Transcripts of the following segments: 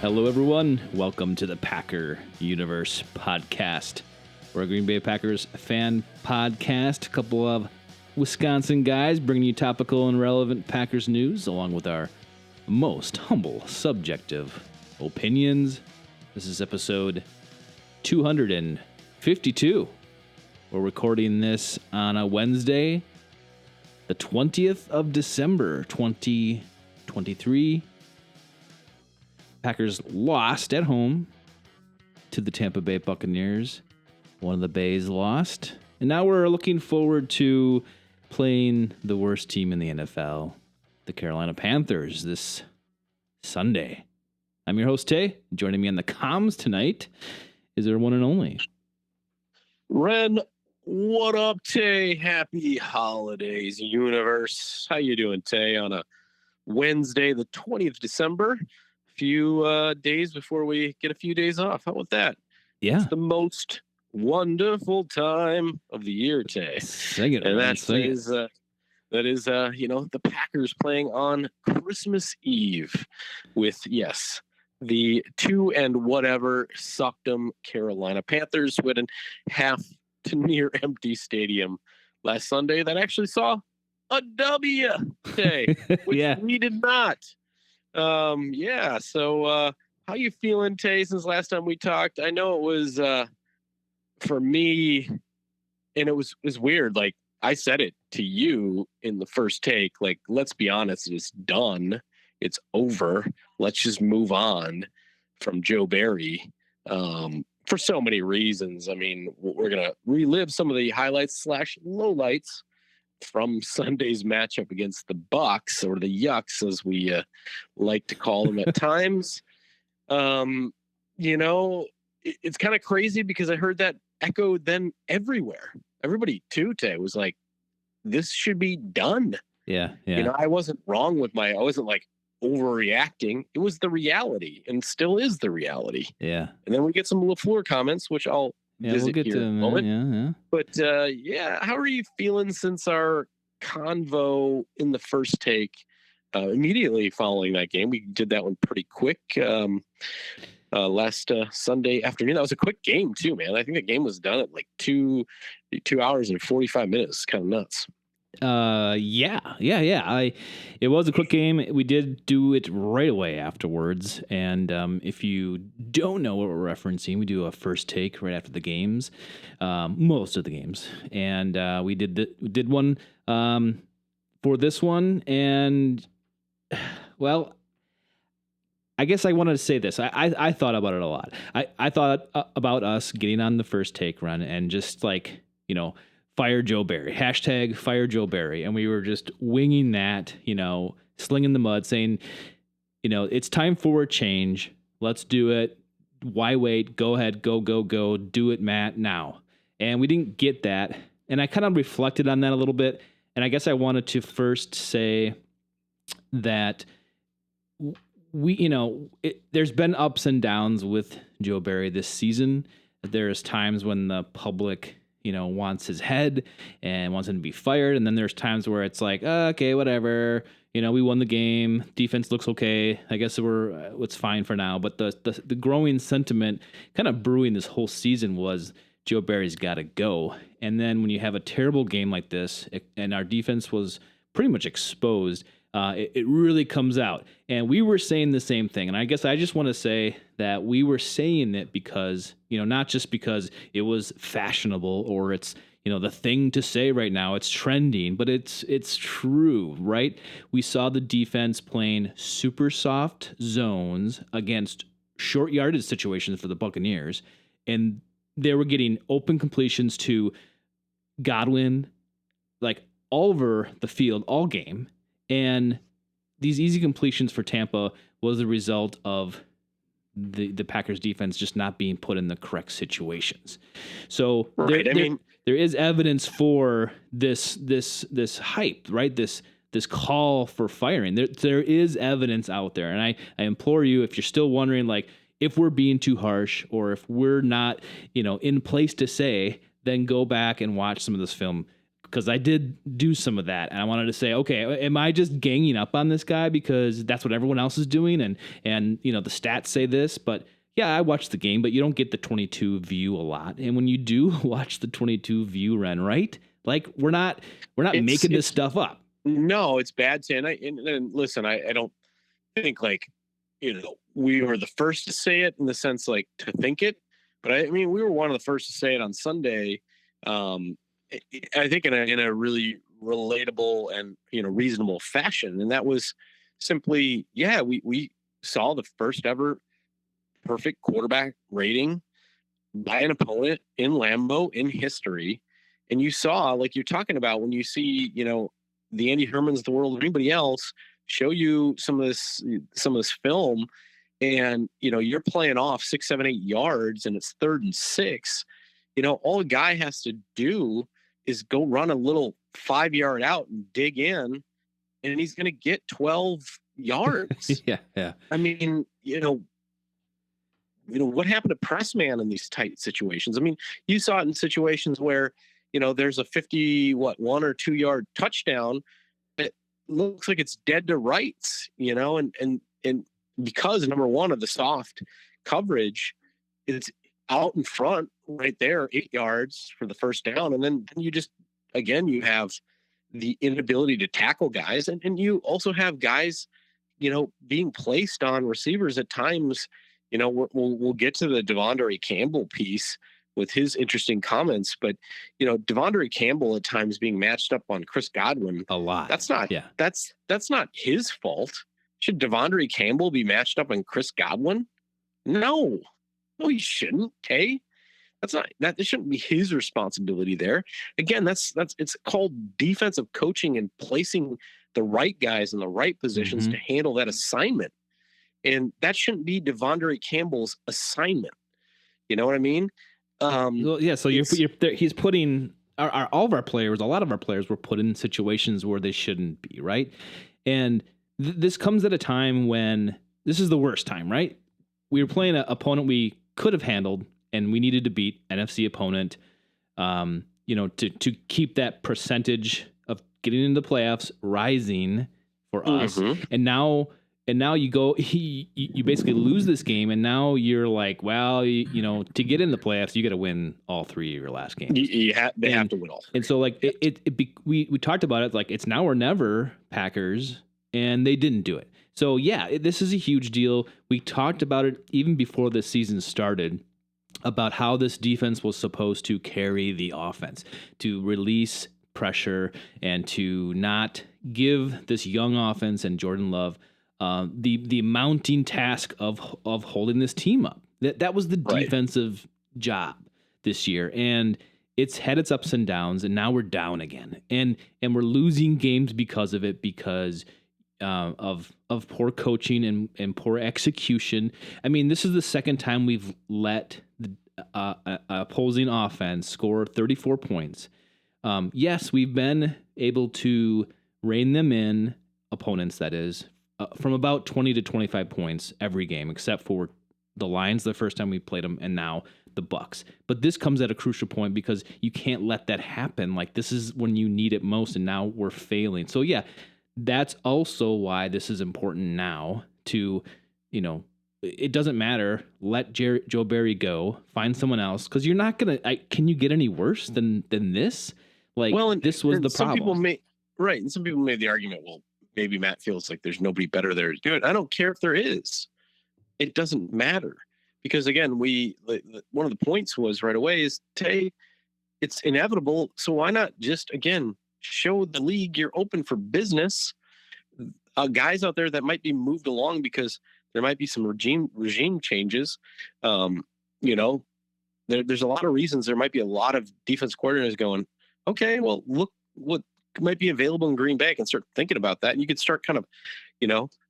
Hello, everyone. Welcome to the Packer Universe podcast. We're a Green Bay Packers fan podcast. A couple of Wisconsin guys bringing you topical and relevant Packers news, along with our most humble, subjective opinions. This is episode 252. We're recording this on a Wednesday, the 20th of December, 2023. Packers lost at home to the Tampa Bay Buccaneers. One of the Bays lost. And now we're looking forward to playing the worst team in the NFL, the Carolina Panthers, this Sunday. I'm your host, Tay. Joining me on the comms tonight is our one and only Ren. What up, Tay? Happy holidays, universe. How you doing, Tay, on a Wednesday, the 20th of December? Few days before we get a few days off. How about that? Yeah. It's the most wonderful time of the year, Tay. Sing it, and man, that is the Packers playing on Christmas Eve with, yes, the 2 and whatever sucked-em Carolina Panthers with a half to near empty stadium last Sunday that actually saw a W, Tay, which we did not. So how you feeling, Tay, since last time we talked? I know it was for me, and it was weird. Like, I said it to you in the first take, like, let's be honest, it's done. It's over. Let's just move on from Joe Barry. For so many reasons. I mean, we're gonna relive some of the highlights / lowlights from Sunday's matchup against the Bucks, or the Yucks, as we like to call them at times. It's kind of crazy because I heard that echoed then everywhere. Everybody, too, Tay, was like, this should be done. Yeah. I wasn't wrong I wasn't like overreacting. It was the reality, and still is the reality. Yeah. And then we get some LaFleur comments, which I'll visit we'll get here to in a moment. Yeah. But how are you feeling since our convo in the first take immediately following that game? We did that one pretty quick last Sunday afternoon. That was a quick game too, man. I think the game was done at like 2 hours and 45 minutes. Kind of nuts. It was a quick game. We did do it right away afterwards. And if you don't know what we're referencing, we do a first take right after the games, most of the games. And we did one for this one. And well, I guess I wanted to say this. I thought about it a lot. I thought about us getting on the first take run and just like, fire Joe Barry, hashtag fire Joe Barry. And we were just winging that, slinging the mud, saying, it's time for a change. Let's do it. Why wait? Go ahead. Go. Do it, Matt, now. And we didn't get that. And I kind of reflected on that a little bit. And I guess I wanted to first say that there's been ups and downs with Joe Barry this season. There's times when the public wants his head and wants him to be fired. And then there's times where it's like, okay, whatever. We won the game. Defense looks okay. I guess it's fine for now. But the growing sentiment kind of brewing this whole season was Joe Barry's got to go. And then when you have a terrible game like this and our defense was pretty much exposed, it really comes out. And we were saying the same thing. And I guess I just want to say that we were saying it because, not just because it was fashionable or it's, the thing to say right now, it's trending, but it's true, right? We saw the defense playing super soft zones against short yardage situations for the Buccaneers. And they were getting open completions to Godwin, like all over the field, all game. And these easy completions for Tampa was the result of the Packers defense just not being put in the correct situations. So there is evidence for this hype, right? This call for firing. There is evidence out there. And I implore you, if you're still wondering, like, if we're being too harsh or if we're not, in place to say, then go back and watch some of this film. because I did do some of that, and I wanted to say, okay, am I just ganging up on this guy because that's what everyone else is doing, and the stats say this, but yeah, I watched the game, but you don't get the 22 view a lot, and when you do watch the 22 view, Ren, right? Like we're not making this stuff up. No, it's bad, and listen, I don't think like we were the first to say it in the sense like to think it, but I mean we were one of the first to say it on Sunday. I think in a really relatable and reasonable fashion, and that was simply we saw the first ever perfect quarterback rating by an opponent in Lambeau in history, and you saw like you're talking about when you see the Andy Hermans of the world or anybody else show you some of this film, and you're playing off 6, 7, 8 yards, and it's 3rd and 6. All a guy has to do is go run a little 5-yard out and dig in, and he's going to get 12 yards. Yeah. I mean, what happened to press man in these tight situations? I mean, you saw it in situations where there's a 1 or 2 yard touchdown that looks like it's dead to rights, and because number one of the soft coverage, it's out in front right there, 8 yards for the first down. And then you just, again, you have the inability to tackle guys. And you also have guys, being placed on receivers at times. We'll get to the De'Vondre Campbell piece with his interesting comments, but De'Vondre Campbell at times being matched up on Chris Godwin a lot. That's not his fault. Should De'Vondre Campbell be matched up on Chris Godwin? No, he shouldn't. Okay, that shouldn't be his responsibility there. Again, it's called defensive coaching and placing the right guys in the right positions to handle that assignment. And that shouldn't be De'Vondre Campbell's assignment. You know what I mean? Well, yeah. So he's putting all of our players, a lot of our players were put in situations where they shouldn't be, right? And this comes at a time when this is the worst time, right? We were playing an opponent we could have handled, and we needed to beat NFC opponent, to keep that percentage of getting into the playoffs rising for us. And now you go, you basically lose this game, and now you're like, well, to get in the playoffs, you got to win all 3 of your last games. They have to win all 3. And so, like, we talked about it, like it's now or never, Packers, and they didn't do it. So yeah, this is a huge deal. We talked about it even before the season started, about how this defense was supposed to carry the offense, to release pressure, and to not give this young offense and Jordan Love the mounting task of holding this team up. That was the defensive job this year, and it's had its ups and downs, and now we're down again, and we're losing games because of it, because of poor coaching and poor execution. I mean, this is the second time we've let the opposing offense score 34 points. Yes, we've been able to rein them in, opponents, that is, from about 20 to 25 points every game, except for the Lions the first time we played them, and now the Bucks. But this comes at a crucial point because you can't let that happen. Like, this is when you need it most, and now we're failing. So yeah, that's also why this is important now to, it doesn't matter. Let Joe Barry go. Find someone else, because you're not gonna. Can you get any worse than this? Like, well, this was the problem. And some people made the argument, well, maybe Matt feels like there's nobody better there to do it. I don't care if there is. It doesn't matter, because again, one of the points was right away is, Tay, it's inevitable. So why not just again show the league you're open for business? Guys out there that might be moved along because there might be some regime changes. There's a lot of reasons. There might be a lot of defense coordinators going, okay, well, look what might be available in Green Bay, and start thinking about that. And you could start kind of,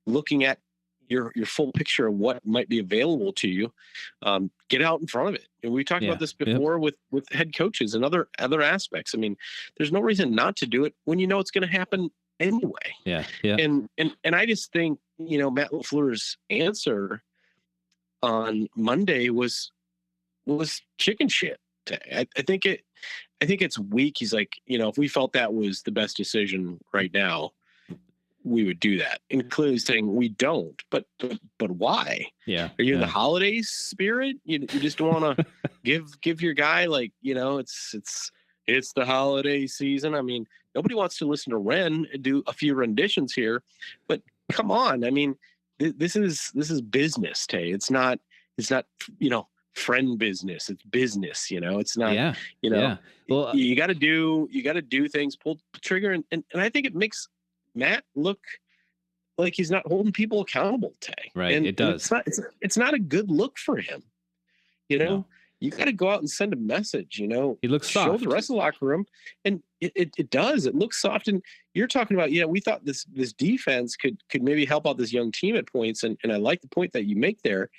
looking at your full picture of what might be available to you. Get out in front of it. And we talked about this before with head coaches and other aspects. I mean, there's no reason not to do it when you know it's going to happen anyway. Yeah. And I just think, Matt LaFleur's answer on Monday was chicken shit. I think I think it's weak. He's like, if we felt that was the best decision right now, we would do that. Including saying we don't. But why? Yeah. Are you in yeah. the holiday spirit? You just want to give your guy like, it's the holiday season. I mean, nobody wants to listen to Ren do a few renditions here, but come on. I mean, this is business, Tay. It's not friend business. It's business. It's not. Yeah. Yeah. Well, you got to do things. Pull the trigger, and I think it makes Matt look like he's not holding people accountable, Tay. Right. And it does. It's not a good look for him. No. You got to go out and send a message. He looks show soft. the rest of the locker room, and it does. It looks soft. And you're talking about, we thought this defense could maybe help out this young team at points, and I like the point that you make there.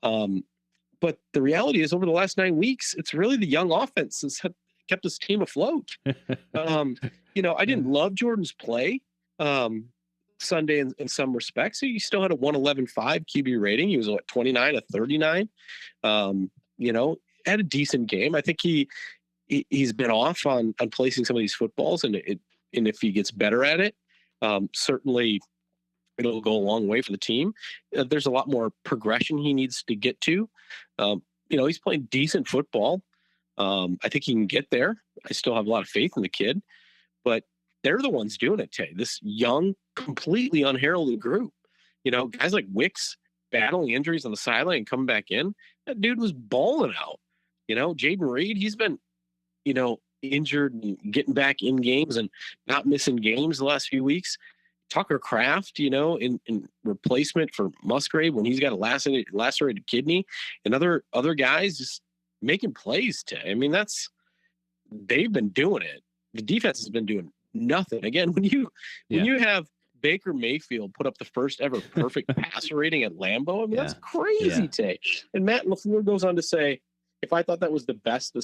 But the reality is, over the last 9 weeks, it's really the young offense that's kept this team afloat. I didn't love Jordan's play Sunday in some respects. He still had a 111.5 QB rating. He was 29 of 39. Had a decent game. I think he's been off on placing some of these footballs, and if he gets better at it, certainly it'll go a long way for the team. There's a lot more progression he needs to get to. He's playing decent football. I think he can get there. I still have a lot of faith in the kid, but they're the ones doing it, Tay. This young, completely unheralded group. Guys like Wicks battling injuries on the sideline and coming back in. That dude was balling out. Jaden Reed, he's been, injured and getting back in games and not missing games the last few weeks. Tucker Kraft, in replacement for Musgrave when he's got a lacerated kidney, and other guys just making plays. I mean, they've been doing it. The defense has been doing nothing. Again, when you have Baker Mayfield put up the first ever perfect passer rating at Lambeau, I mean, that's crazy, Tay. And Matt LaFleur goes on to say, if I thought that was the best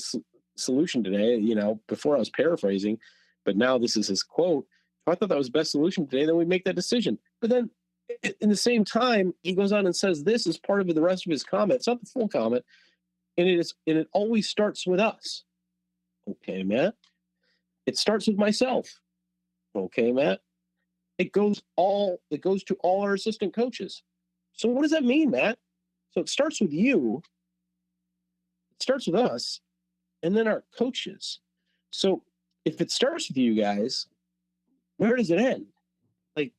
solution today, before I was paraphrasing, but now this is his quote. If I thought that was the best solution today, then we'd make that decision. But then in the same time, he goes on and says this is part of the rest of his comment. It's not the full comment. And it always starts with us. Okay, Matt. It starts with myself. Okay, Matt. It goes to all our assistant coaches. So what does that mean, Matt? So it starts with you. It starts with us, and then our coaches. So if it starts with you guys, where does it end? Like,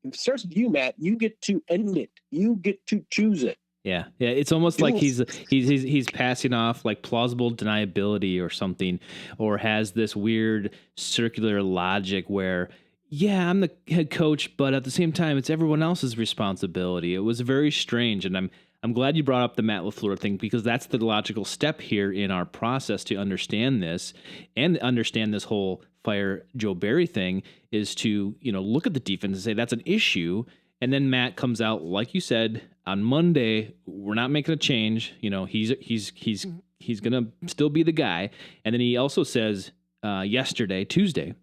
if it starts with you, Matt, you get to end it. You get to choose it. Yeah. It's almost like he's passing off like plausible deniability or something, or has this weird circular logic where, yeah, I'm the head coach, but at the same time, it's everyone else's responsibility. It was very strange, and I'm glad you brought up the Matt LaFleur thing, because that's the logical step here in our process to understand this and understand this whole fire Joe Barry thing, is to, look at the defense and say that's an issue. And then Matt comes out, like you said, on Monday, we're not making a change. He's gonna still be the guy. And then he also says Tuesday,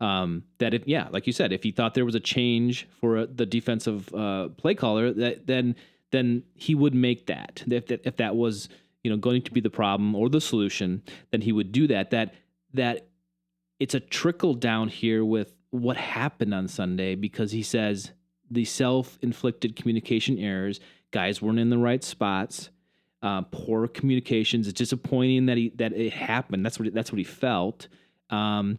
that like you said, if he thought there was a change for the defensive play caller, then he would make that. If that was going to be the problem or the solution, then he would do that. That it's a trickle down here with what happened on Sunday, because he says the self-inflicted communication errors, guys weren't in the right spots, poor communications. It's disappointing that it happened. That's what he felt, and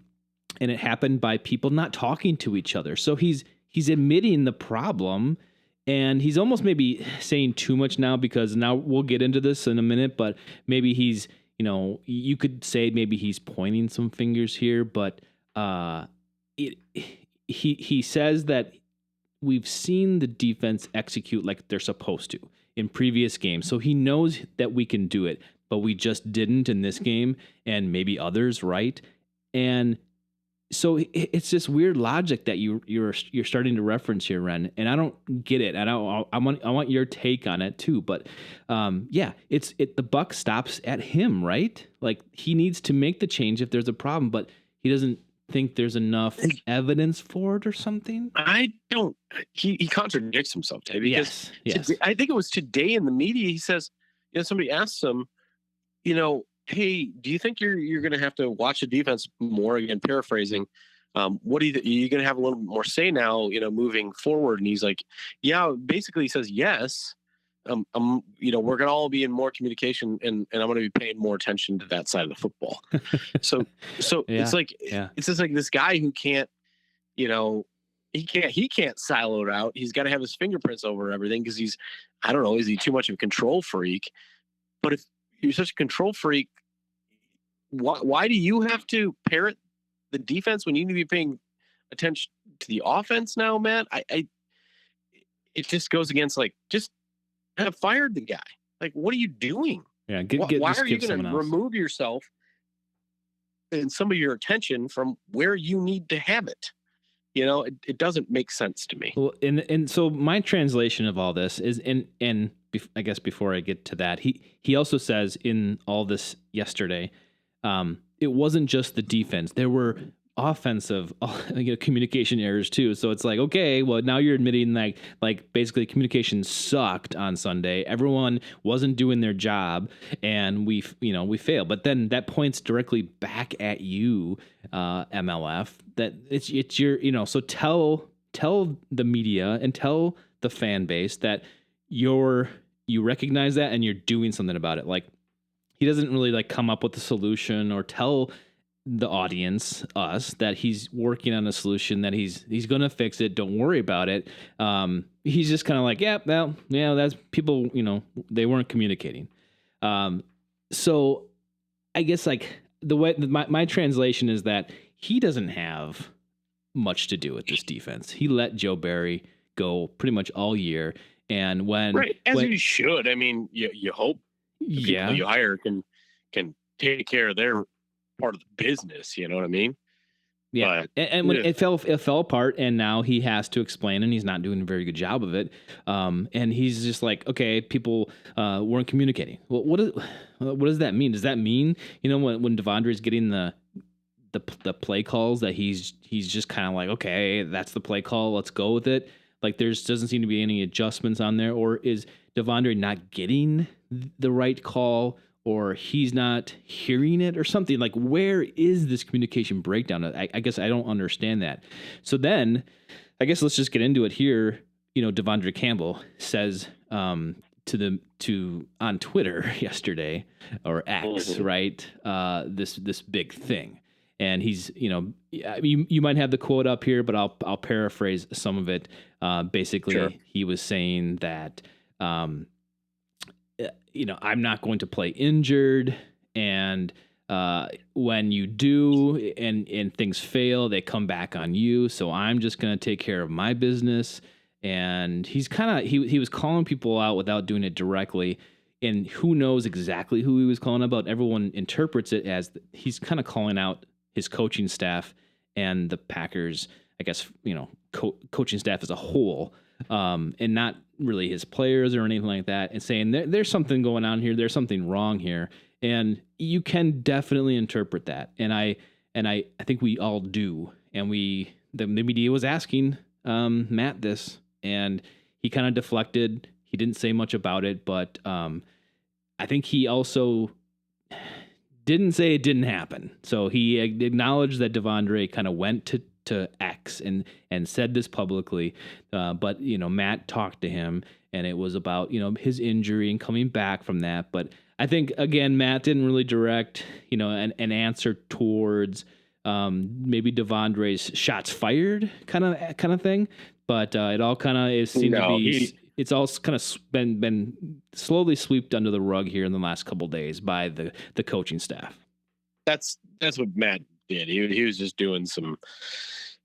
it happened by people not talking to each other. So he's admitting the problem, and he's almost maybe saying too much now, because now we'll get into this in a minute. But maybe he's you could say maybe he's pointing some fingers here, but he says that we've seen the defense execute like they're supposed to in previous games. So he knows that we can do it, but we just didn't in this game, and maybe others, right? And so it's this weird logic that you're starting to reference here, Ren, and I don't get it. And I want your take on it too. But the buck stops at him, right? Like, he needs to make the change if there's a problem, but he doesn't think there's enough evidence for it or something. I don't. He contradicts himself, Tay, because yes. Today, I think it was today in the media, he says, somebody asked him, hey, do you think you're going to have to watch the defense more? Again, paraphrasing. What do you going to have a little more say now? Moving forward. And he's like, yeah. Basically, he says yes. We're going to all be in more communication, and I'm going to be paying more attention to that side of the football. So Yeah. it's just like this guy who can't, you know, he can't silo it out. He's got to have his fingerprints over everything because I don't know, is he too much of a control freak? But if you're such a control freak, why do you have to parrot the defense when you need to be paying attention to the offense now, Matt? It just goes against, like, just have fired the guy. Like, what are you doing? Yeah. Why just are you give going to someone else. remove yourself and some of your attention from where you need to have it? It doesn't make sense to me. Well, and so my translation of all this is, I guess before I get to that, he also says in all this yesterday, it wasn't just the defense. There were offensive communication errors too. So it's like, okay, well, now you're admitting like basically communication sucked on Sunday. Everyone wasn't doing their job, and we failed. But then that points directly back at you, MLF, that it's your, so tell the media and tell the fan base that you recognize that and you're doing something about it. Like, he doesn't really like come up with a solution or tell the audience, us, that he's working on a solution, that he's going to fix it. Don't worry about it. He's just kind of like, yeah, well, yeah, that's people, they weren't communicating. So I guess like the way my translation is that he doesn't have much to do with this defense. He let Joe Barry go pretty much all year. And when you should, I mean, you hope the people you hire can take care of their part of the business. You know what I mean? Yeah. But, and when it fell apart, and now he has to explain, and he's not doing a very good job of it. And he's just like, okay, people weren't communicating. Well, what does that mean? Does that mean, when De'Vondre is getting the play calls, that he's just kind of like, okay, that's the play call, let's go with it? Like, doesn't seem to be any adjustments on there, or is De'Vondre not getting the right call, or he's not hearing it, or something? Like, where is this communication breakdown? I guess I don't understand that. So then, I guess let's just get into it here. De'Vondre Campbell says on Twitter yesterday, or X, right? This big thing. And he's, you might have the quote up here, but I'll paraphrase some of it. Basically, sure. He was saying that, I'm not going to play injured, and when you do and things fail, they come back on you. So I'm just going to take care of my business. And he's he was calling people out without doing it directly. And who knows exactly who he was calling about. Everyone interprets it as he's kind of calling out his coaching staff and the Packers, I guess, coaching staff as a whole, and not really his players or anything like that, and saying there's something going on here. There's something wrong here. And you can definitely interpret that. And I think we all do. And the media was asking Matt this, and he kind of deflected. He didn't say much about it, but I think he also didn't say it didn't happen. So he acknowledged that De'Vondre kind of went to X and said this publicly. But, Matt talked to him, and it was about, his injury and coming back from that. But I think, again, Matt didn't really direct, an answer towards maybe De'Vondre's shots fired kind of thing. But it all kind of seemed to be... It's all kind of been slowly swept under the rug here in the last couple of days by the coaching staff. That's what Matt did. He was just doing some,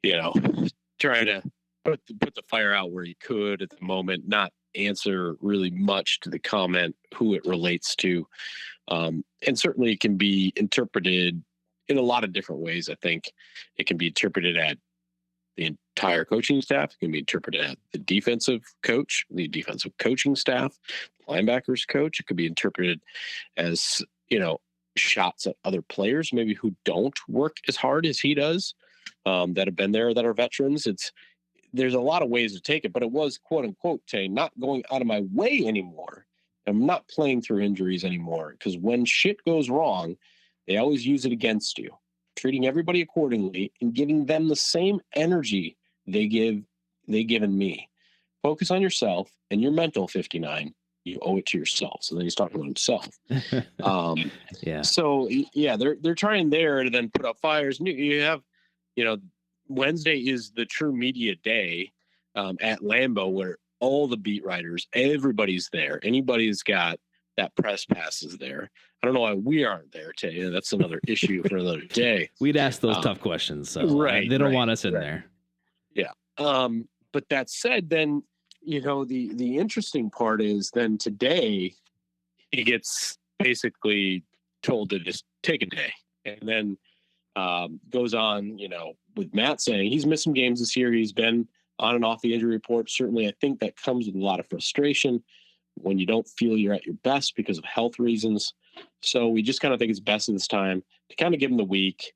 trying to put the fire out where he could at the moment, not answer really much to the comment, who it relates to. And certainly it can be interpreted in a lot of different ways. I think it can be interpreted at the entire coaching staff. It can be interpreted at the defensive coach, the defensive coaching staff, linebackers coach. It could be interpreted as, shots at other players, maybe who don't work as hard as he does, that have been there, that are veterans. There's a lot of ways to take it, but it was, quote unquote, Tay, not going out of my way anymore I'm not playing through injuries anymore, because when shit goes wrong, they always use it against you. Treating everybody accordingly and giving them the same energy they given me. Focus on yourself and your mental 59. You owe it to yourself. So then he's talking about himself. Yeah. So yeah, they're trying there to then put up fires. You have, Wednesday is the true media day at Lambeau, where all the beat writers, everybody's there. Anybody who's got that press pass is there. I don't know why we aren't there, Tay. That's another issue for another day. We'd ask those tough questions, so right, they don't want us in there. Yeah. But that said, then the interesting part is then today he gets basically told to just take a day, and then goes on, with Matt saying he's missed some games this year. He's been on and off the injury report. Certainly, I think that comes with a lot of frustration when you don't feel you're at your best because of health reasons. So we just kind of think it's best at this time to kind of give him the week,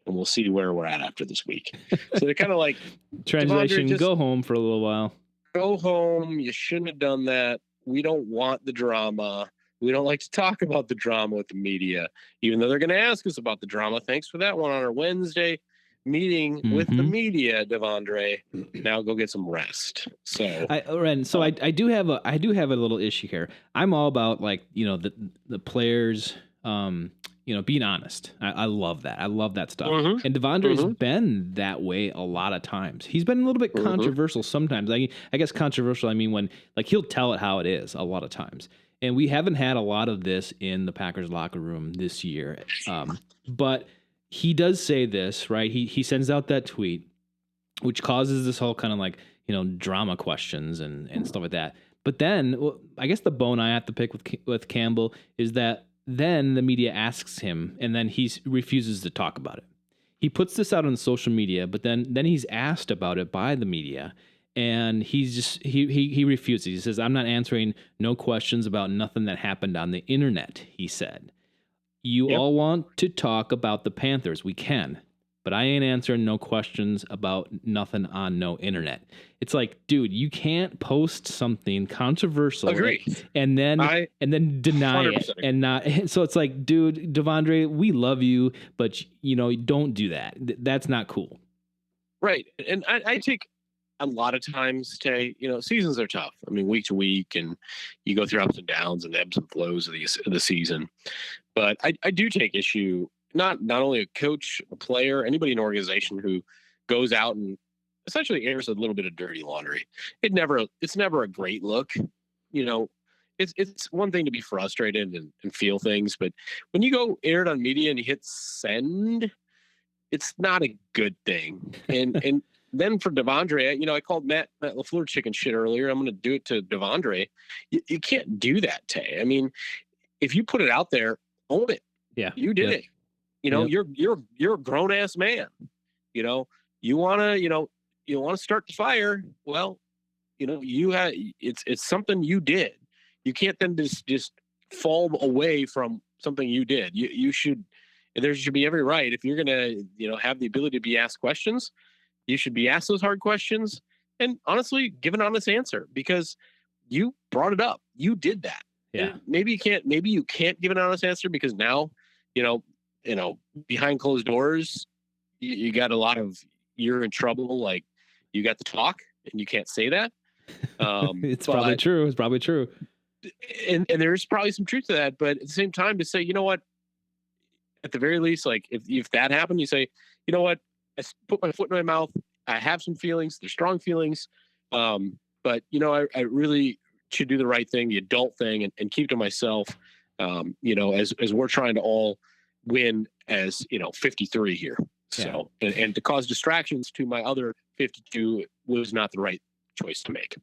and we'll see where we're at after this week. So they're kind of like, translation, go home for a little while. Go home. You shouldn't have done that. We don't want the drama. We don't like to talk about the drama with the media, even though they're going to ask us about the drama. Thanks for that one on our Wednesday meeting with the media, De'Vondre. Now go get some rest. So, Ren, so I do have a little issue here. I'm all about, like, the players, being honest. I love that. I love that stuff. And De'Vondre's been that way a lot of times. He's been a little bit controversial sometimes. I guess controversial, I mean, when, like, he'll tell it how it is a lot of times. And we haven't had a lot of this in the Packers locker room this year. But he does say this, right? He sends out that tweet, which causes this whole kind of, like, drama questions and stuff like that. But then, I guess the bone I have to pick with Campbell is that then the media asks him, and then he refuses to talk about it. He puts this out on social media, but then he's asked about it by the media, and he refuses. He says, "I'm not answering no questions about nothing that happened on the internet," he said. You all want to talk about the Panthers, we can, but I ain't answering no questions about nothing on no internet. It's like, dude, you can't post something controversial and then deny 100%. It and not. So it's like, dude, De'Vondre, we love you, but don't do that. That's not cool. Right. And I take a lot of times, Tay, seasons are tough. I mean, week to week, and you go through ups and downs and ebbs and flows of the season. But I do take issue, not only a coach, a player, anybody in an organization who goes out and essentially airs a little bit of dirty laundry. It's never a great look. It's one thing to be frustrated and feel things, but when you go air it on media and you hit send, it's not a good thing. And then for De'Vondre, I called Matt LaFleur chicken shit earlier. I'm going to do it to De'Vondre. You can't do that, Tay. I mean, if you put it out there, own it. Yeah, you did it. You're a grown ass man. You want to start the fire. Well, it's something you did. You can't then just fall away from something you did. There should be every right, if you're gonna have the ability to be asked questions, you should be asked those hard questions and honestly give an honest answer, because you brought it up. You did that. Yeah. And maybe you can't give an honest answer because now, behind closed doors, you got a lot of, you're in trouble. Like, you got the talk and you can't say that. It's probably true. It's probably true. And there's probably some truth to that. But at the same time, to say, you know what, at the very least, like if that happened, you say, you know what, I put my foot in my mouth. I have some feelings. They're strong feelings. But I really should do the right thing, the adult thing, and keep to myself. As we're trying to all win as 53 here. So and to cause distractions to my other 52 was not the right choice to make.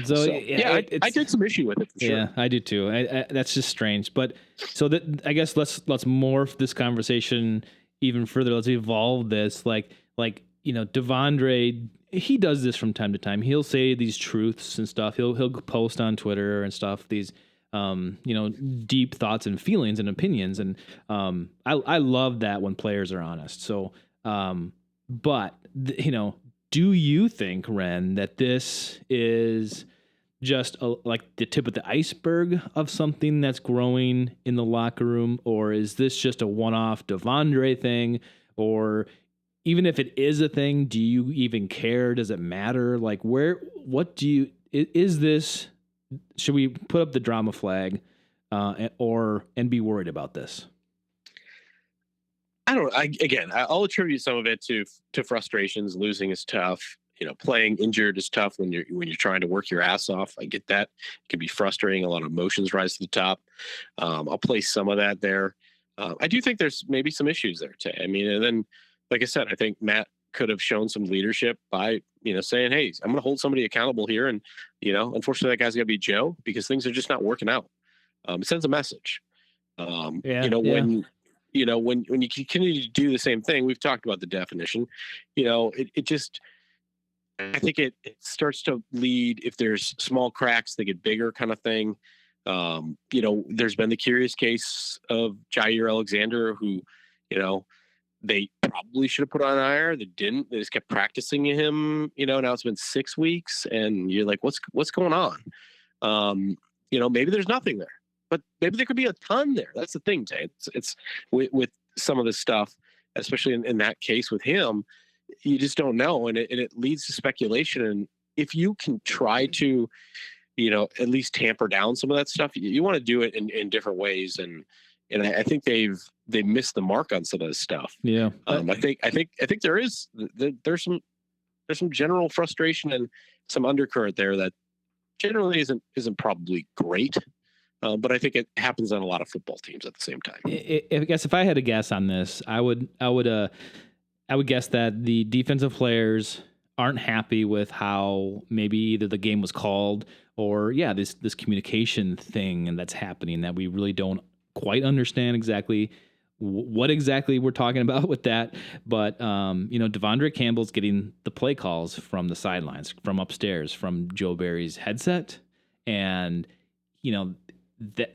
So I take some issue with it for sure. Yeah, I do too. That's just strange. But so that, I guess let's morph this conversation even further. Let's evolve this. Like De'Vondre, he does this from time to time. He'll say these truths and stuff. He'll post on Twitter and stuff these deep thoughts and feelings and opinions. And I love that when players are honest. So but do you think, Ren, that this is just like the tip of the iceberg of something that's growing in the locker room, or is this just a one-off De'Vondre thing? Or even if it is a thing, do you even care? Does it matter? Like, is this? Should we put up the drama flag, and be worried about this? I don't. I'll attribute some of it to frustrations. Losing is tough. Playing injured is tough when you're trying to work your ass off. I get that. It can be frustrating. A lot of emotions rise to the top. I'll place some of that there. I do think there's maybe some issues there, Tay. I mean, and then, like I said, I think Matt could have shown some leadership by, saying, hey, I'm going to hold somebody accountable here. And, unfortunately, that guy's going to be Joe because things are just not working out. It sends a message. When when you continue to do the same thing, we've talked about the definition, it just, I think it starts to lead, if there's small cracks, they get bigger kind of thing. There's been the curious case of Jair Alexander, who, they probably should have put on IR. They didn't. They just kept practicing him. Now it's been 6 weeks, and you're like, what's going on? Maybe there's nothing there, but maybe there could be a ton there. That's the thing, Tay. It's with some of this stuff, especially in that case with him, you just don't know, and it leads to speculation. And if you can try to, at least tamper down some of that stuff, you want to do it in different ways. And I think they missed the mark on some of this stuff. Yeah. I think there's some general frustration and some undercurrent there that generally isn't probably great. But I think it happens on a lot of football teams at the same time. I guess if I had a guess on this, I would guess that the defensive players aren't happy with how maybe either the game was called or this communication thing and that's happening that we really don't quite understand exactly what exactly we're talking about with that. But De'Vondre Campbell's getting the play calls from the sidelines, from upstairs, from Joe Barry's headset, and that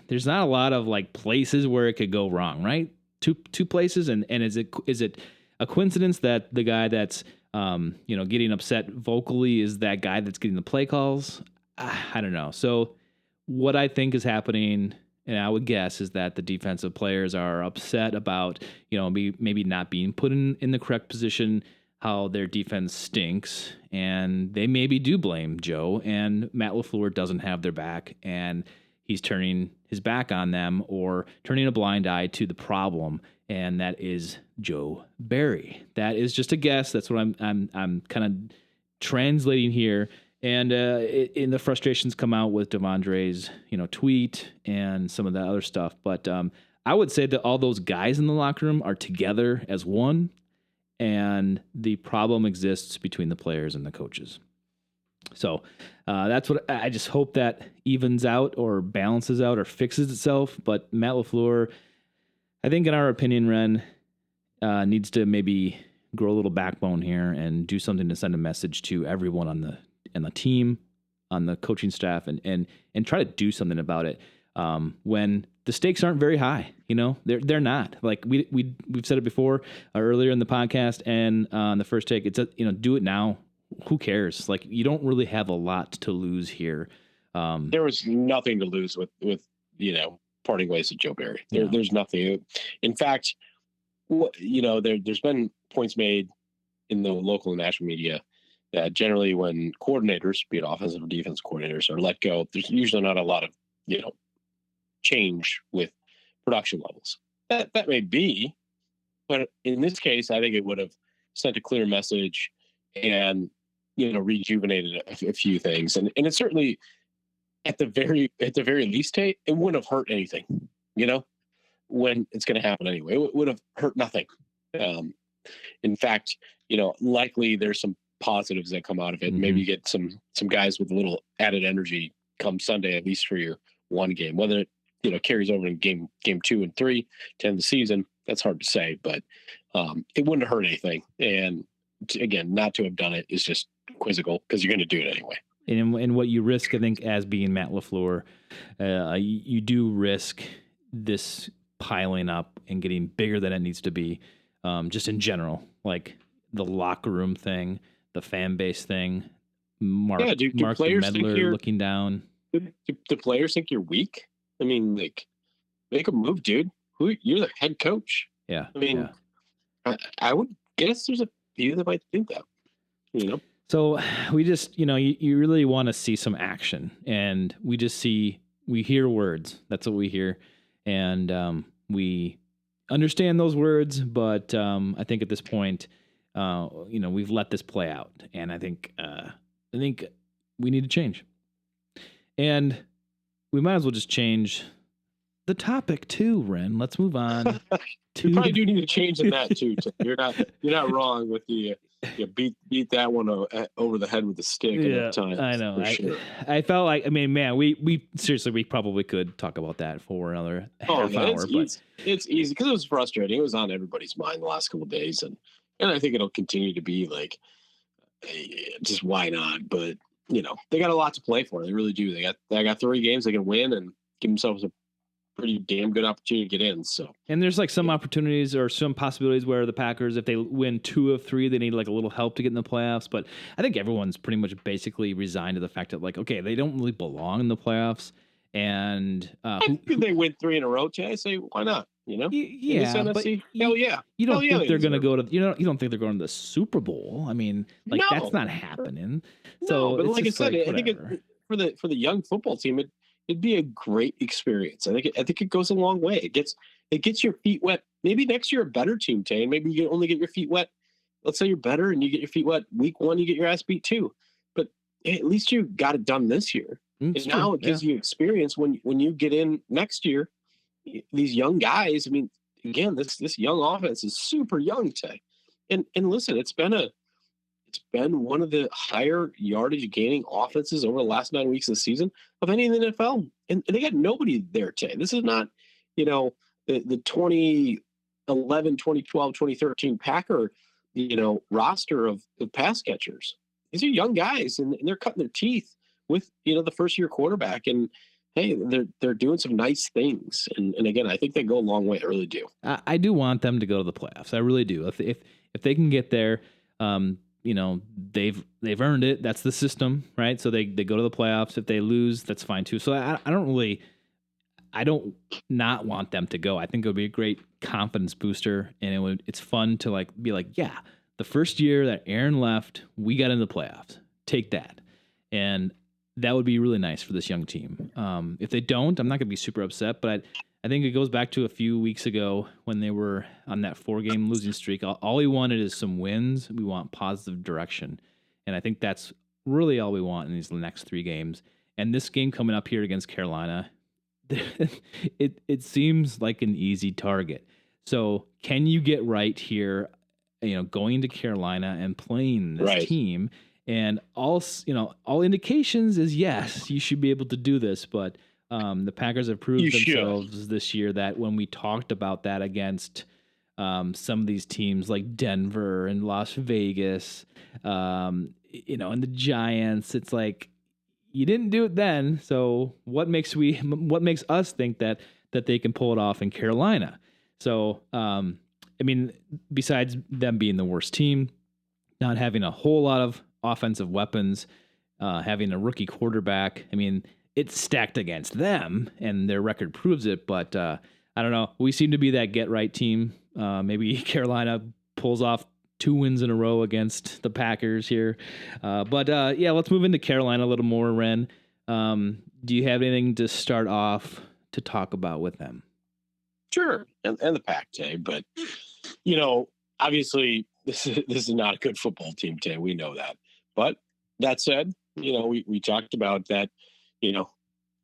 there's not a lot of like places where it could go wrong, right? Two places, and is it a coincidence that the guy that's getting upset vocally is that guy that's getting the play calls? I don't know. So what I think is happening, and I would guess, is that the defensive players are upset about maybe not being put in the correct position, how their defense stinks, and they maybe do blame Joe, and Matt LaFleur doesn't have their back, and he's turning his back on them or turning a blind eye to the problem, and that is Joe Barry. That is just a guess. That's what I'm kind of translating here, and in the frustrations come out with De'Vondre's tweet and some of the other stuff. But I would say that all those guys in the locker room are together as one, and the problem exists between the players and the coaches. So that's what I just hope that evens out or balances out or fixes itself. But Matt LaFleur, I think in our opinion, Ren, needs to maybe grow a little backbone here and do something to send a message to everyone on the team, on the coaching staff, and try to do something about it. When the stakes aren't very high, they're not. Like we've said it before earlier in the podcast and on the first take. It's do it now. Who cares? Like, you don't really have a lot to lose here. There was nothing to lose with parting ways with Joe Barry. There's nothing. In fact, there's been points made in the local and national media that generally when coordinators, be it offensive or defensive coordinators, are let go, there's usually not a lot of change with production levels. That may be, but in this case, I think it would have sent a clear message and rejuvenated a few things, and it certainly at the very least, it wouldn't have hurt anything. When it's going to happen anyway, it would have hurt nothing. In fact, likely there's some positives that come out of it. Mm-hmm. Maybe you get some guys with a little added energy come Sunday, at least for your one game. Whether it carries over in game 2 and 3 to end the season, that's hard to say. But it wouldn't have hurt anything. And again, not to have done it is just quizzical because you're going to do it anyway. And what you risk, I think, as being Matt LaFleur, you do risk this piling up and getting bigger than it needs to be, just in general, like the locker room thing, the fan base thing. Mark Yeah, do Mark the players think Meddler looking down. do players think you're weak? I mean, like, make a move, dude. You're the head coach. Yeah, I mean, yeah. I would guess there's a few that might think that. You know. So we just, you really want to see some action, and we hear words. That's what we hear, and we understand those words. But I think at this point, we've let this play out, and I think we need to change, and we might as well just change the topic too, Ren. Let's move on. You probably do need to change in that too. You're not wrong with the. You beat that one over the head with a stick enough times. I know. Sure. I felt like, I mean, man, we seriously, we probably could talk about that for another half hour. It's easy because it was frustrating. It was on everybody's mind the last couple of days, and I think it'll continue to be like, just why not? But they got a lot to play for. They really do. They got 3 games they can win and give themselves a pretty damn good opportunity to get in. So, and there's like some opportunities or some possibilities where the Packers, if they win 2 of 3, they need like a little help to get in the playoffs. But I think everyone's pretty much basically resigned to the fact that, like, okay, they don't really belong in the playoffs. And they win 3 in a row, Jay, I say, why not? Yeah, but hell yeah. You don't think they're going to go to you don't think they're going to the Super Bowl? I mean, like, that's not happening. So, but like I said, I think for the young football team, it'd be a great experience. I think it goes a long way. It gets your feet wet. Maybe next year a better team, Tay, and maybe you only get your feet wet. Let's say you're better and you get your feet wet week 1, you get your ass beat too. But at least you got it done this year. And now it gives you experience when you get in next year. These young guys, I mean, again, this young offense is super young, Tay. And listen, it's been one of the higher yardage gaining offenses over the last 9 weeks of the season of any in the NFL. And they got nobody there, Tay. This is not, the 2011, 2012, 2013 Packer, roster of pass catchers. These are young guys, and they're cutting their teeth with, the first-year quarterback. And, hey, they're doing some nice things. And again, I think they go a long way. I really do. I do want them to go to the playoffs. I really do. If they can get there, they've earned it. That's the system, right? So they go to the playoffs. If they lose, that's fine too. So I don't not want them to go. I think it would be a great confidence booster, and it's fun to be like, yeah, the first year that Aaron left, we got into the playoffs. Take that. And that would be really nice for this young team. If they don't, I'm not going to be super upset, but I think it goes back to a few weeks ago when they were on that 4-game losing streak. All we wanted is some wins. We want positive direction. And I think that's really all we want in these next 3 games. And this game coming up here against Carolina, it seems like an easy target. So can you get right here, going to Carolina and playing this team? And all indications is yes, you should be able to do this, but the Packers have proved themselves this year that when we talked about that against some of these teams like Denver and Las Vegas, and the Giants, it's like you didn't do it then. So what makes us think that they can pull it off in Carolina? So besides them being the worst team, not having a whole lot of offensive weapons, having a rookie quarterback, it's stacked against them, and their record proves it. But I don't know. We seem to be that get-right team. Maybe Carolina pulls off 2 wins in a row against the Packers here. But let's move into Carolina a little more, Ren. Do you have anything to start off to talk about with them? Sure, and the Pack, Tay. But, obviously, this is not a good football team, Tay. We know that. But that said, we talked about that,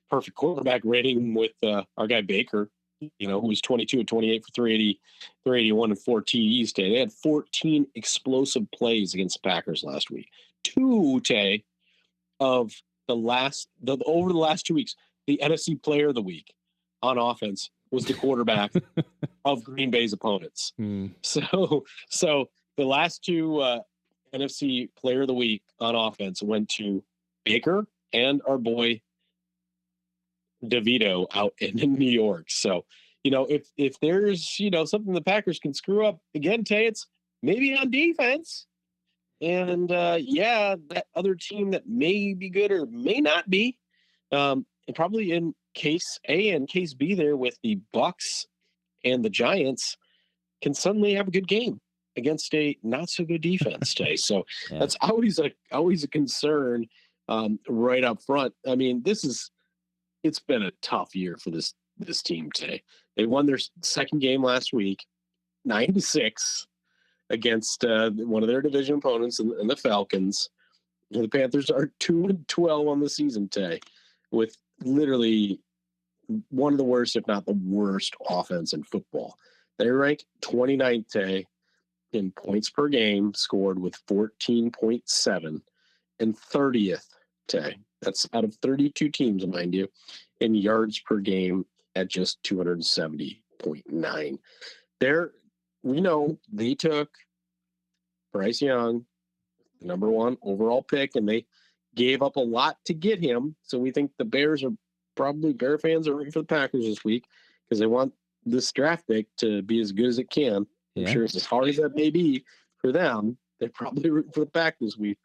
perfect quarterback rating with our guy Baker, who was 22 and 28 for 381 and 4 TDs, Tay. They had 14 explosive plays against the Packers last week. 2, Tay, of over the last 2 weeks, the NFC Player of the Week on offense was the quarterback of Green Bay's opponents. So the last 2 NFC Player of the Week on offense went to Baker and our boy DeVito out in New York. So, if there's, something the Packers can screw up again, Tay, it's maybe on defense. And that other team that may be good or may not be, and probably in case A and case B there with the Bucks and the Giants, can suddenly have a good game against a not so good defense today. So Yeah. that's always a concern right up front. I mean, it's been a tough year for this team today. They won their second game last week, 9-6 against one of their division opponents in the Falcons. And the Panthers are 2-12 on the season today, with literally one of the worst, if not the worst, offense in football. They rank 29th today in points per game, scored with 14.7, and 30th today. That's out of 32 teams, mind you, in yards per game at just 270.9. We know they took Bryce Young, the number one overall pick, and they gave up a lot to get him. So we think the Bear fans are rooting for the Packers this week because they want this draft pick to be as good as it can. I'm sure it's as hard as that may be for them. They're probably rooting for the Packers this week.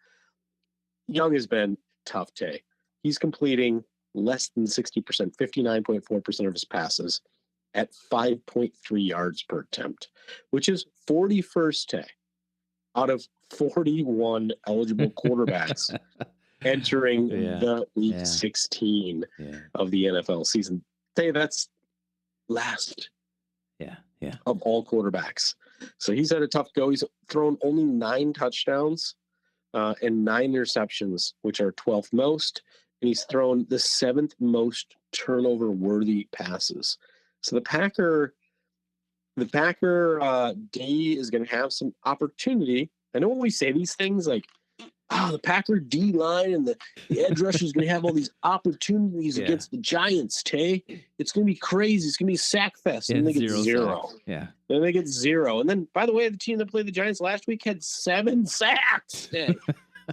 Young has been tough today. He's completing less than 60%, 59.4% of his passes at 5.3 yards per attempt, which is 41st today out of 41 eligible quarterbacks entering the week 16 of the NFL season. Say that's last of all quarterbacks. So he's had a tough go. He's thrown only 9 touchdowns and 9 interceptions, which are 12th most. And he's thrown the 7th most turnover-worthy passes. So the Packer D is going to have some opportunity. I know when we say these things like, the Packer D line and the edge rusher is going to have all these opportunities against the Giants, Tay. It's going to be crazy. It's going to be a sack fest. And they get 0. Yeah. Then they get 0. And then, by the way, the team that played the Giants last week had 7 sacks.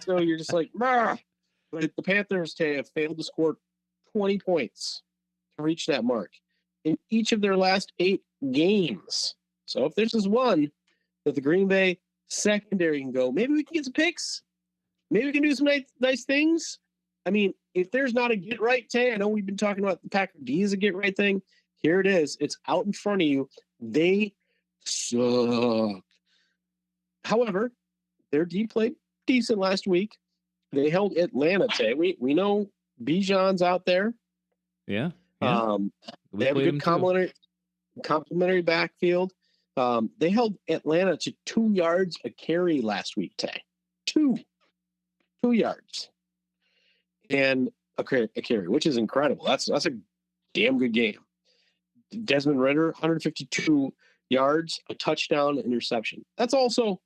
So you're just like, Mah. But the Panthers, Tay, have failed to score 20 points to reach that mark in each of their last 8 games. So if this is one that the Green Bay secondary can go, maybe we can get some picks. Maybe we can do some nice things. I mean, if there's not a get right, Tay, I know we've been talking about the Packer D is a get right thing. Here it is. It's out in front of you. They suck. However, their D played decent last week. They held Atlanta, Tay. We know Bijan's out there. Yeah. They have a good complementary backfield. They held Atlanta to 2 yards a carry last week, Tay. 2 yards and a carry, which is incredible. That's a damn good game. Desmond Ridder, 152 yards, a touchdown, interception. That's also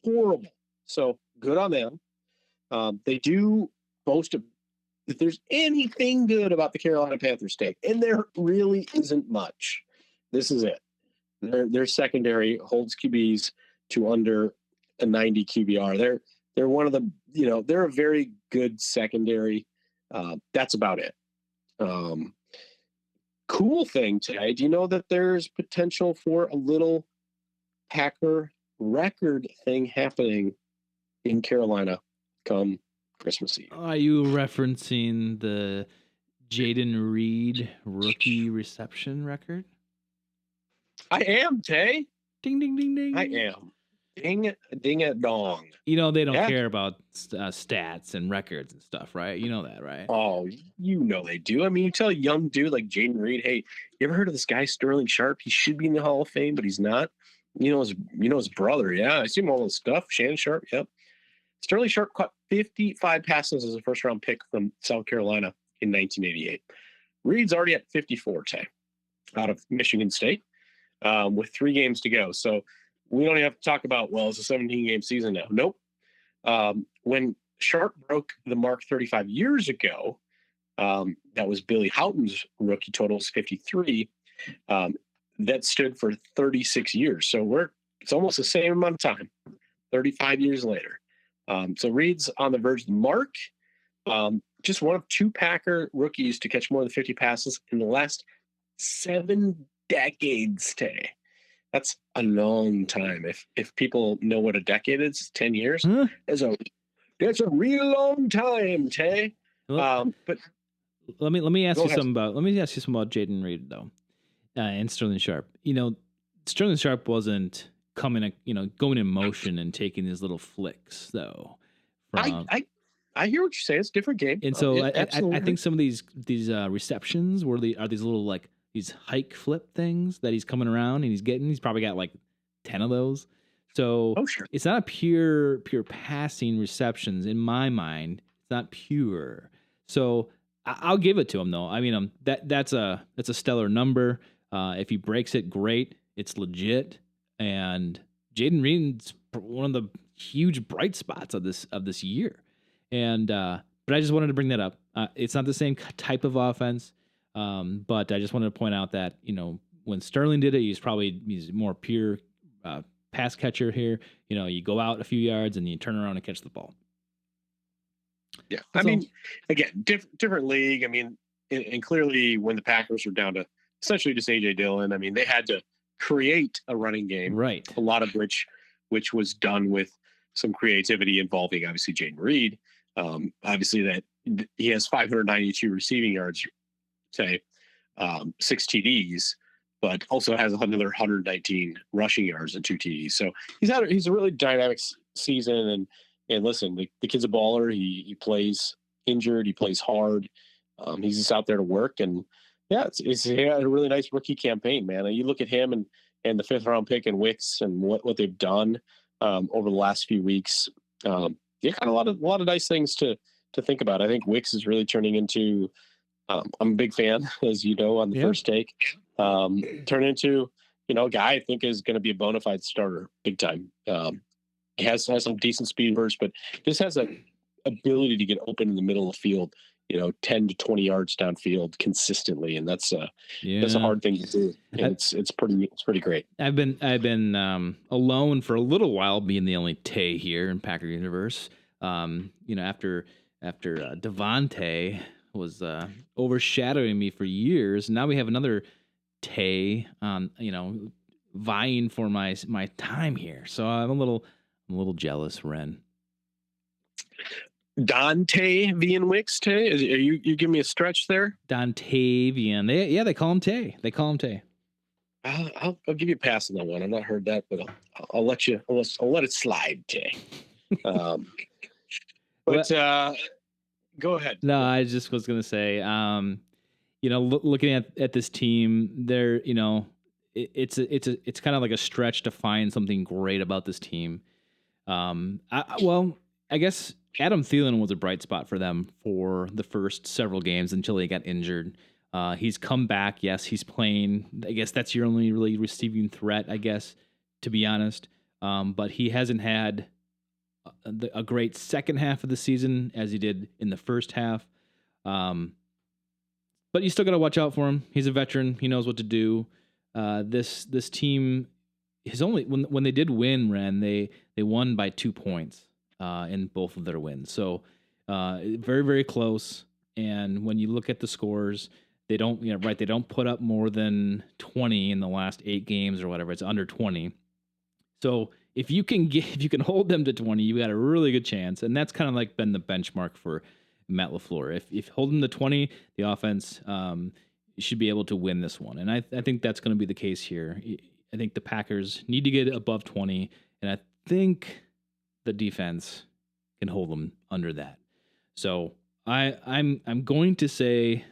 horrible. So good on them. They do boast of, if there's anything good about the Carolina Panthers take, and there really isn't much, this is it. Their secondary holds QBs to under a 90 QBR. They're one of the, they're a very good secondary. That's about it. Cool thing today. Do you know that there's potential for a little Packer record thing happening in Carolina come Christmas Eve? Are you referencing the Jaden Reed rookie reception record? I am, Tay. Ding, ding, ding, ding. I am. Ding a dong. They don't care about stats and records and stuff, right? You know that, right? Oh, they do. I mean, you tell a young dude like Jaden Reed, hey, you ever heard of this guy Sterling Sharp? He should be in the Hall of Fame, but he's not. His brother. Yeah, I see him all this stuff. Shannon Sharp. Yep. Sterling Sharp caught 55 passes as a first-round pick from South Carolina in 1988. Reed's already at 54, Tay, out of Michigan State, with 3 games to go. So we don't even have to talk about, it's a 17-game season now. Nope. When Sharp broke the mark 35 years ago, that was Billy Houghton's rookie totals 53. That stood for 36 years. So it's almost the same amount of time, 35 years later. So Reed's on the verge of the mark. Just one of 2 Packer rookies to catch more than 50 passes in the last 7 decades today. That's a long time. If people know what a decade is, 10 years. Huh? That's a real long time, Tay. But let me ask go you ahead. something about Jaden Reed though, and Sterling Sharp. Sterling Sharp wasn't going in motion and taking these little flicks though. I hear what you're saying. It's a different game. And so Absolutely. I think some of these receptions are these little like these hike flip things that he's coming around and he's probably got like 10 of those. So sure. It's not a pure passing receptions in my mind. It's not pure. So I'll give it to him though. I mean, that's a stellar number. If he breaks it, great. It's legit. And Jaden Reed's one of the huge bright spots of this year. And but I just wanted to bring that up. It's not the same type of offense, but I just wanted to point out that when Sterling did it, he's more pure pass catcher here. You go out a few yards and you turn around and catch the ball. Yeah, I mean, again, different league. I mean, and clearly when the Packers were down to essentially just A.J. Dillon, I mean, they had to create a running game, right? A lot of which was done with some creativity involving obviously Jaden Reed. Obviously that he has 592 receiving yards, say 6 TDs, but also has another 119 rushing yards and 2 TDs. So he's a really dynamic season. And listen, the kid's a baller. He plays injured. He plays hard. He's just out there to work. And yeah, it's he had a really nice rookie campaign, man. And you look at him and the 5th round pick and Wicks and what they've done over the last few weeks. You got a lot of nice things to think about. I think Wicks is really turning into. I'm a big fan, as you know, on the first take. Turn into a guy I think is going to be a bona fide starter, big time. He has some decent speed burst, but just has a ability to get open in the middle of the field, 10 to 20 yards downfield consistently, and that's a hard thing to do. And it's pretty great. I've been alone for a little while, being the only Tay here in Packer universe. After De'Vondre was overshadowing me for years, now we have another Tay on vying for my time here. So I'm a little jealous, Ren. Dontavian Wicks, Tay? Are you giving me a stretch there? Dontavian. They call him Tay. I'll give you a pass on that one. I've not heard that, but I'll let it slide, Tay. Go ahead. No, I just was gonna say, looking at this team, they're it's kind of like a stretch to find something great about this team. I guess Adam Thielen was a bright spot for them for the first several games until he got injured. He's come back. Yes, he's playing. I guess that's your only really receiving threat, I guess, to be honest. But he hasn't had a great second half of the season as he did in the first half. But you still got to watch out for him. He's a veteran. He knows what to do. This team is only when they did win, Ren, they won by 2 points in both of their wins. So very, very close. And when you look at the scores, they don't they don't put up more than 20 in the last 8 games or whatever. It's under 20. So if you can hold them to 20, you got a really good chance. And that's kind of like been the benchmark for Matt LaFleur. If you hold them to 20, the offense should be able to win this one. And I think that's going to be the case here. I think the Packers need to get above 20, and I think the defense can hold them under that. So I'm going to say,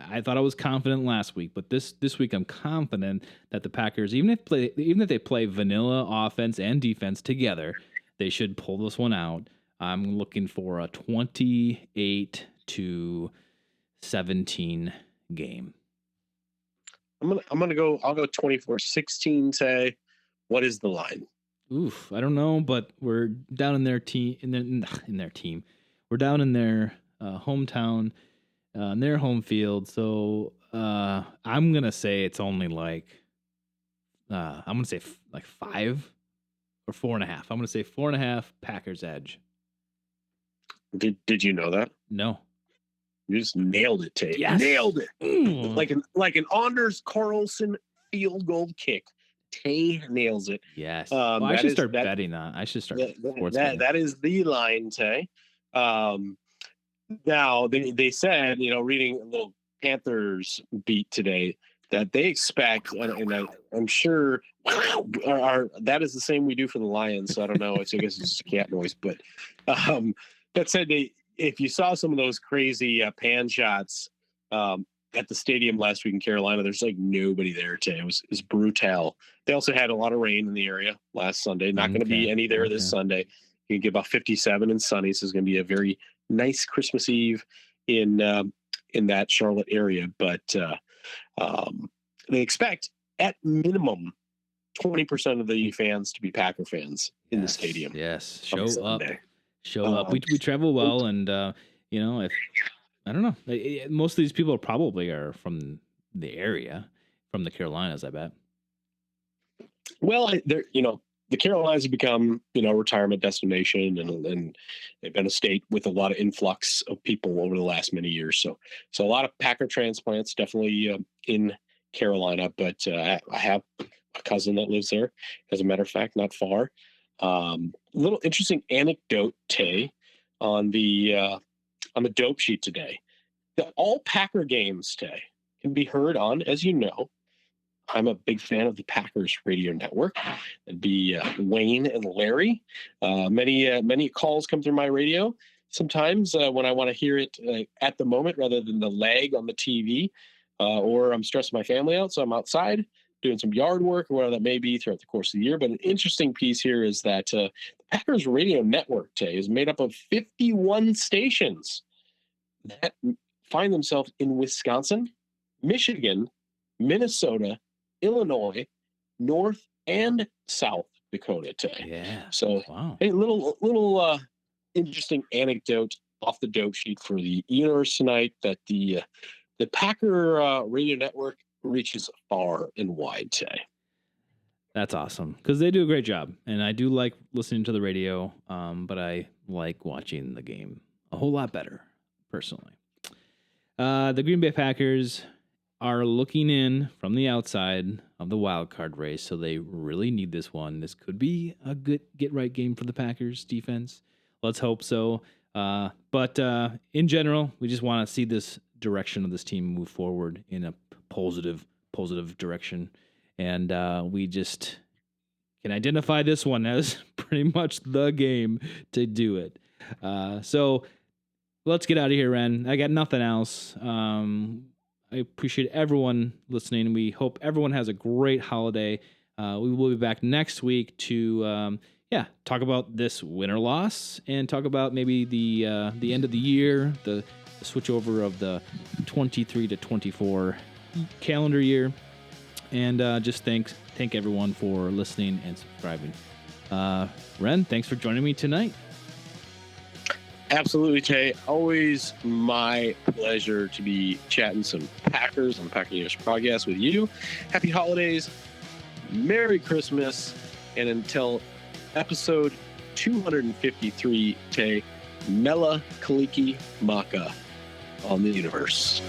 I thought I was confident last week, but this week I'm confident that the Packers, even if they play vanilla offense and defense together, they should pull this one out. I'm looking for a 28-17 game. I'll go 24-16. Say, what is the line? Oof, I don't know, but we're down in their team. In their team, we're down in their hometown, in their home field. So I'm gonna say it's only like I'm gonna say like 5 or 4.5. I'm gonna say 4.5. Packers edge. Did you know that? No. You just nailed it, Tate. Yes. Nailed it. Like an Anders Carlson field goal kick. Tay nails it. Yes. Well, I That should is start that betting that. I should start sports that betting. that is the line, Tay. Um, Now they said, reading a little Panthers beat today, that they expect, and I'm sure that is the same we do for the Lions. So I don't know. I guess it's just a cat noise, but um, that said, if you saw some of those crazy pan shots at the stadium last week in Carolina, there's like nobody there today. It was brutal. They also had a lot of rain in the area last Sunday. Not going to be any there this Sunday. You can get about 57 and sunny. So it's going to be a very nice Christmas Eve in that Charlotte area. But they expect at minimum 20% of the fans to be Packer fans in the stadium. Yes, on show up. Sunday. Show up. We travel well, and if I don't know, most of these people probably are from the area, from the Carolinas, I bet. Well, the Carolinas have become, a retirement destination, and they've been a state with a lot of influx of people over the last many years. So a lot of Packer transplants definitely in Carolina. But I have a cousin that lives there, as a matter of fact, not far. Little interesting anecdote, Tay, on the dope sheet today. All Packer games, Tay, can be heard on, as you know, I'm a big fan of the Packers radio network. It'd be Wayne and Larry. Many calls come through my radio. Sometimes when I want to hear it at the moment rather than the lag on the TV, or I'm stressing my family out, so I'm outside doing some yard work or whatever that may be throughout the course of the year. But an interesting piece here is that the Packers radio network today is made up of 51 stations that find themselves in Wisconsin, Michigan, Minnesota, Illinois, North and South Dakota today. Yeah. So, wow. A little interesting anecdote off the dope sheet for the universe tonight, that the Packer radio network reaches far and wide today. That's awesome, because they do a great job, and I do like listening to the radio, but I like watching the game a whole lot better, personally. The Green Bay Packers are looking in from the outside of the wild card race, so they really need this one. This could be a good get-right game for the Packers defense. Let's hope so. But in general, we just want to see this direction of this team move forward in a positive direction. And we just can identify this one as pretty much the game to do it. So let's get out of here, Ren. I got nothing else. I appreciate everyone listening. We hope everyone has a great holiday. We will be back next week to talk about this win or loss, and talk about maybe the end of the year, the switch over of the 23 to 24 calendar year, and just thank everyone for listening and subscribing. Ren, thanks for joining me tonight. Absolutely, Tay. Always my pleasure to be chatting some Packers on the Packer News podcast with you. Happy holidays, Merry Christmas, and until episode 253, Tay, Mela Kaliki Maka on the universe.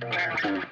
Thank you.